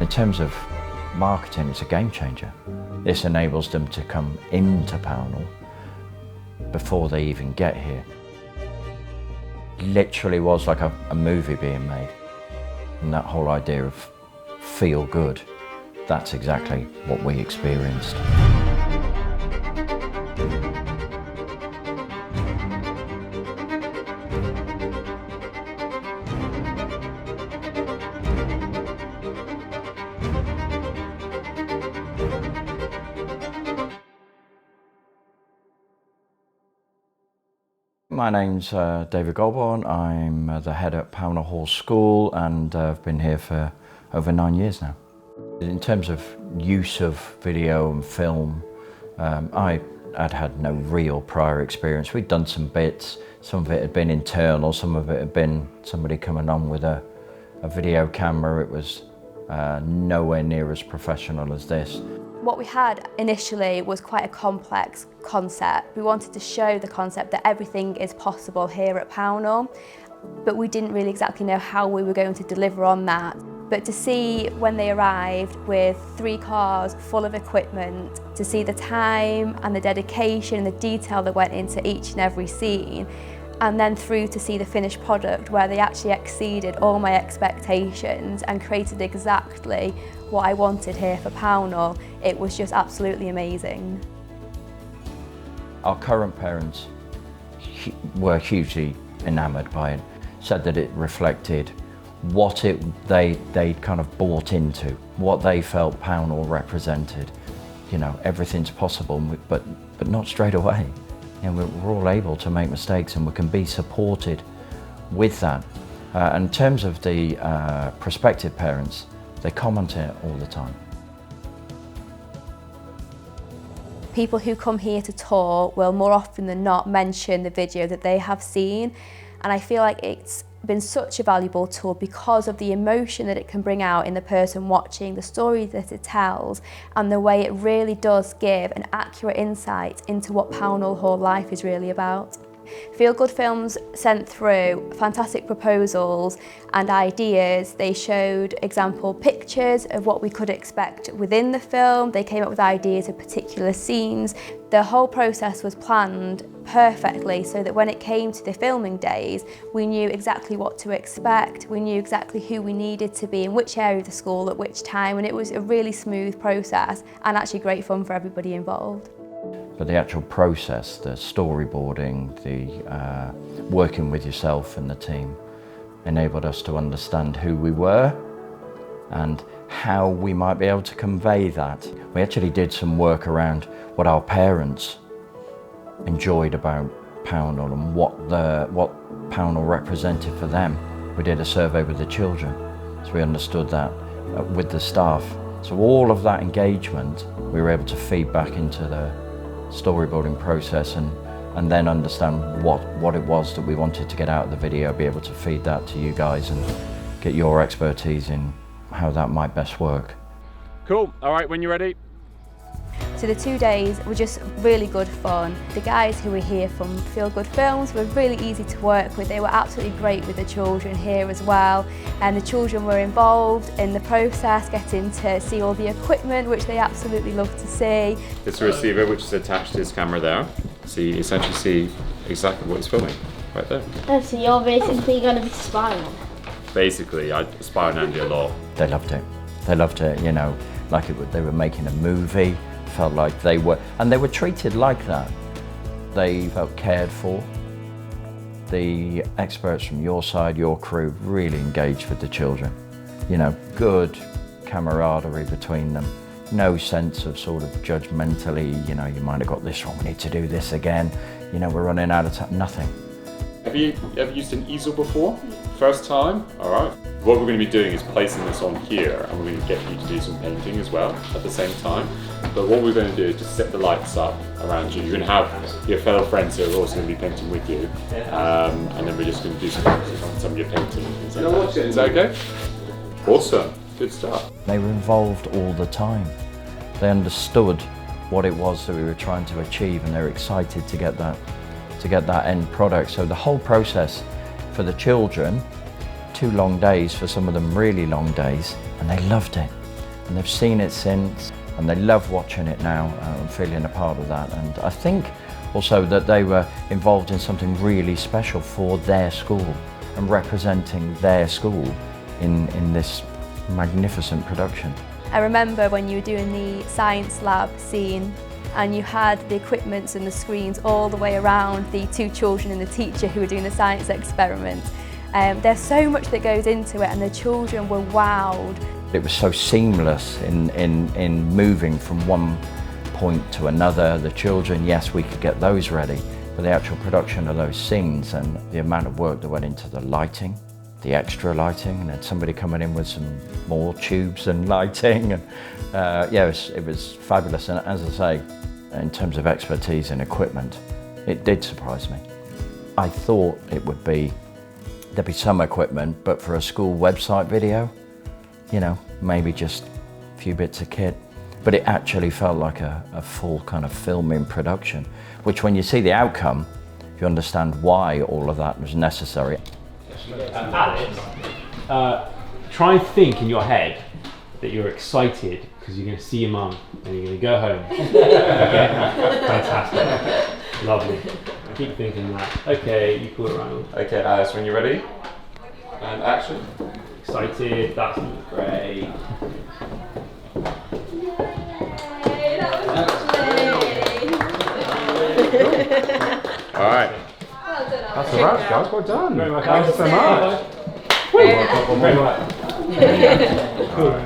In terms of marketing, it's a game changer. This enables them to come into Pownall before they even get here. Literally was like a movie being made. And that whole idea of feel good, that's exactly what we experienced. My name's David Goldborn. I'm the head at Pownall Hall School, and I've been here for over 9 years now. In terms of use of video and film, I'd had no real prior experience. We'd done some bits, some of it had been internal, some of it had been somebody coming on with a video camera. It was nowhere near as professional as this. What we had initially was quite a complex concept. We wanted to show the concept that everything is possible here at Pownall, but we didn't really exactly know how we were going to deliver on that. But to see when they arrived with 3 cars full of equipment, to see the time and the dedication and the detail that went into each and every scene, and then through to see the finished product where they actually exceeded all my expectations and created exactly what I wanted here for Pownall, it was just absolutely amazing. Our current parents were hugely enamoured by it, said that it reflected what they'd kind of bought into, what they felt Pownall represented. You know, everything's possible, but not straight away. You know, we're all able to make mistakes and we can be supported with that. And in terms of the prospective parents, they comment it all the time. People who come here to tour will more often than not mention the video that they have seen, and I feel like it's been such a valuable tool because of the emotion that it can bring out in the person watching, the story that it tells, and the way it really does give an accurate insight into what Pownall Hall life is really about. Feel Good Films sent through fantastic proposals and ideas. They showed example pictures of what we could expect within the film. They came up with ideas of particular scenes. The whole process was planned perfectly so that when it came to the filming days, we knew exactly what to expect. We knew exactly who we needed to be in which area of the school at which time, and it was a really smooth process and actually great fun for everybody involved. But the actual process, the storyboarding, the working with yourself and the team enabled us to understand who we were and how we might be able to convey that. We actually did some work around what our parents enjoyed about Pownall and what Pownall represented for them. We did a survey with the children, so we understood that with the staff. So all of that engagement, we were able to feed back into the storyboarding process and then understand what it was that we wanted to get out of the video, be able to feed that to you guys and get your expertise in how that might best work. Cool, all right, when you're ready. So the 2 days were just really good fun. The guys who were here from Feel Good Films were really easy to work with. They were absolutely great with the children here as well. And the children were involved in the process, getting to see all the equipment, which they absolutely loved to see. It's a receiver which is attached to this camera there. So you essentially see exactly what it's filming, right there. Oh, so you're basically going to be spying on it? Basically, I spy on Andy a lot. They loved it. They loved it, you know, like they were making a movie. Felt like they were, and they were treated like that. They felt cared for. The experts from your side, your crew, really engaged with the children. You know, good camaraderie between them. No sense of sort of judgmentally, you know, you might have got this wrong, we need to do this again. You know, we're running out of time, nothing. Have you ever used an easel before? First time? All right. What we're going to be doing is placing this on here, and we're going to get you to do some painting as well at the same time. But what we're going to do is just set the lights up around you. You're going to have your fellow friends who are also going to be painting with you. And then we're just going to do some of your painting. Is that okay? Awesome. Good stuff. They were involved all the time. They understood what it was that we were trying to achieve, and they're excited to get that end product. So the whole process for the children, 2 long days, for some of them really long days, and they loved it. and they've seen it since, and they love watching it now and feeling a part of that. And I think also that they were involved in something really special for their school and representing their school in this magnificent production. I remember when you were doing the science lab scene and you had the equipments and the screens all the way around the two children and the teacher who were doing the science experiment. There's so much that goes into it, and the children were wowed. It was so seamless in moving from one point to another. The children, yes, we could get those ready, but the actual production of those scenes and the amount of work that went into the lighting, the extra lighting, and then somebody coming in with some more tubes and lighting, and yeah, it was fabulous. And as I say, in terms of expertise and equipment, it did surprise me. I thought there'd be some equipment, but for a school website video, you know, maybe just a few bits of kit. But it actually felt like a full kind of filming production, which when you see the outcome, you understand why all of that was necessary. Alex, try and think in your head that you're excited because you're going to see your mum and you're going to go home. Okay? Fantastic. Lovely. Keep thinking that. Okay, you call it around. Okay, Alice, when you're ready, and action. Excited, that's great. All right. That's a wrap, guys. Well done. Thank you so much.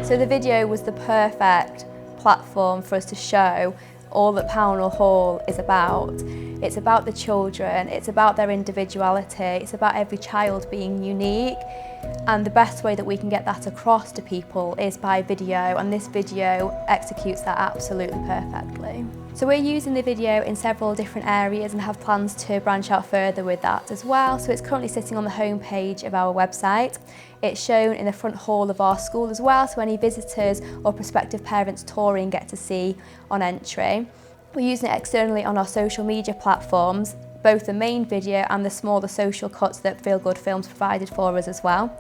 So the video was the perfect platform for us to show all that Pownall Hall is about. It's about the children, it's about their individuality, it's about every child being unique, and the best way that we can get that across to people is by video, and this video executes that absolutely perfectly. So we're using the video in several different areas and have plans to branch out further with that as well. So it's currently sitting on the homepage of our website. It's shown in the front hall of our school as well, so any visitors or prospective parents touring get to see on entry. We're using it externally on our social media platforms, both the main video and the smaller social cuts that Feel Good Films provided for us as well.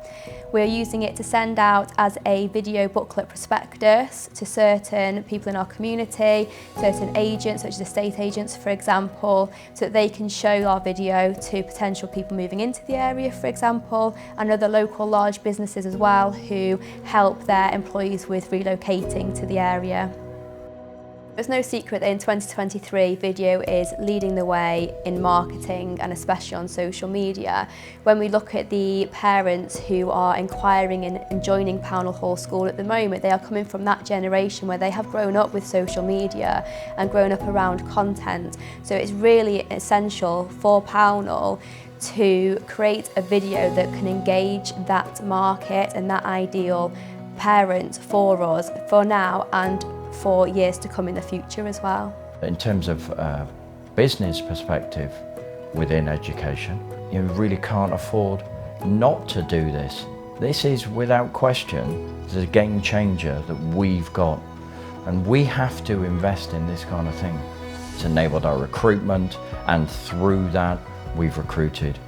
We're using it to send out as a video booklet prospectus to certain people in our community, certain agents such as estate agents for example, so that they can show our video to potential people moving into the area for example, and other local large businesses as well who help their employees with relocating to the area. There's no secret that in 2023 video is leading the way in marketing and especially on social media. When we look at the parents who are inquiring and joining Pownall Hall School at the moment, they are coming from that generation where they have grown up with social media and grown up around content. So it's really essential for Pownall to create a video that can engage that market and that ideal parent for us for now and for years to come in the future as well. In terms of business perspective within education, you really can't afford not to do this. This is without question the game changer that we've got, and we have to invest in this kind of thing. It's enabled our recruitment, and through that we've recruited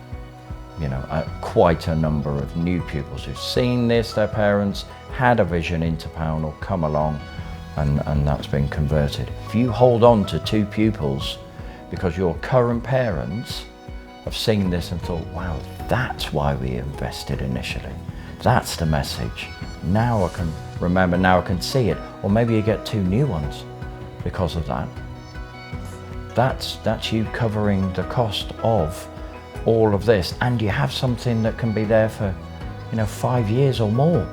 quite a number of new pupils who've seen this, their parents had a vision into Pownall, come along, and that's been converted. If you hold on to 2 pupils because your current parents have seen this and thought, wow, that's why we invested initially. That's the message. Now I can remember, now I can see it. Or maybe you get 2 new ones because of that. That's you covering the cost of all of this, and you have something that can be there for 5 years or more.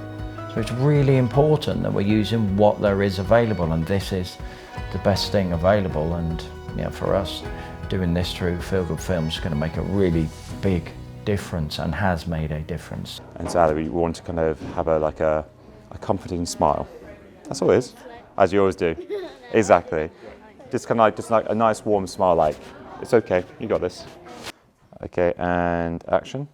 So it's really important that we're using what there is available, and this is the best thing available. And for us, doing this through Feel Good Films is going to make a really big difference and has made a difference. And so Ali, we want to kind of have a comforting smile. That's all it is, as you always do. Exactly. Just like a nice warm smile, like it's okay, you got this. Okay, and action.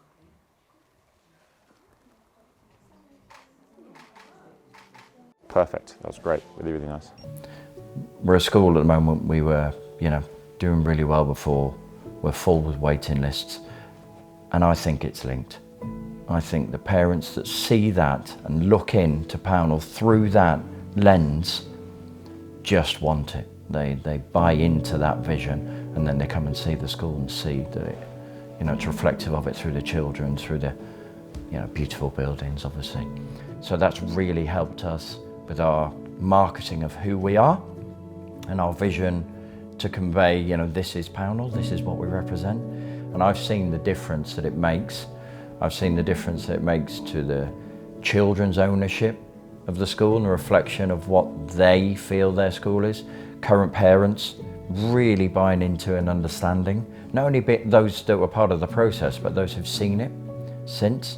Perfect, that was great, really, really nice. We're a school at the moment, we were, doing really well before. We're full with waiting lists, and I think it's linked. I think the parents that see that and look into Pownall through that lens just want it. They buy into that vision, and then they come and see the school and see that it, it's reflective of it through the children, through the beautiful buildings, obviously. So that's really helped us with our marketing of who we are and our vision to convey, this is Pownall, this is what we represent. And I've seen the difference that it makes. I've seen the difference that it makes to the children's ownership of the school and a reflection of what they feel their school is. Current parents really buying into and understanding, not only those that were part of the process, but those who've seen it since.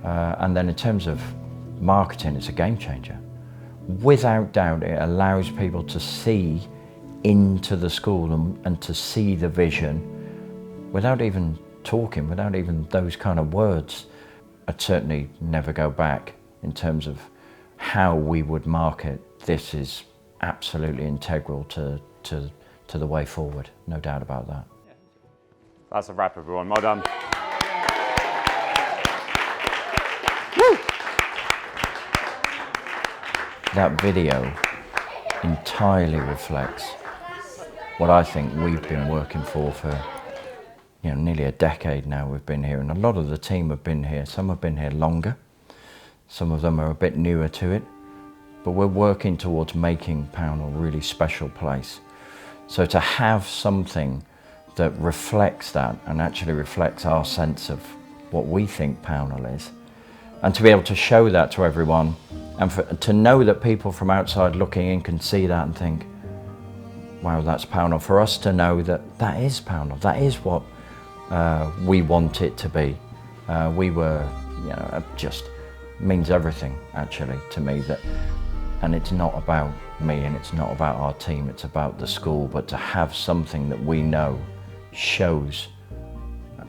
And then in terms of marketing, it's a game changer. Without doubt, it allows people to see into the school and to see the vision without even talking, without even those kind of words. I'd certainly never go back in terms of how we would market. This is absolutely integral to the way forward, no doubt about that. That's a wrap, everyone. Well done. That video entirely reflects what I think we've been working for nearly a decade now. We've been here, and a lot of the team have been here. Some have been here longer, some of them are a bit newer to it, but we're working towards making Pownall a really special place. So to have something that reflects that and actually reflects our sense of what we think Pownall is, and to be able to show that to everyone, and to know that people from outside looking in can see that and think, wow, that's Pownall. For us to know that that is Pownall, that is what we want it to be. We were, just means everything actually to me. And it's not about me and it's not about our team, it's about the school, but to have something that we know shows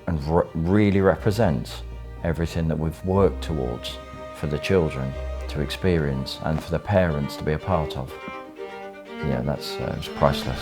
and really represents everything that we've worked towards for the children to experience and for the parents to be a part of. Yeah, that's it's priceless.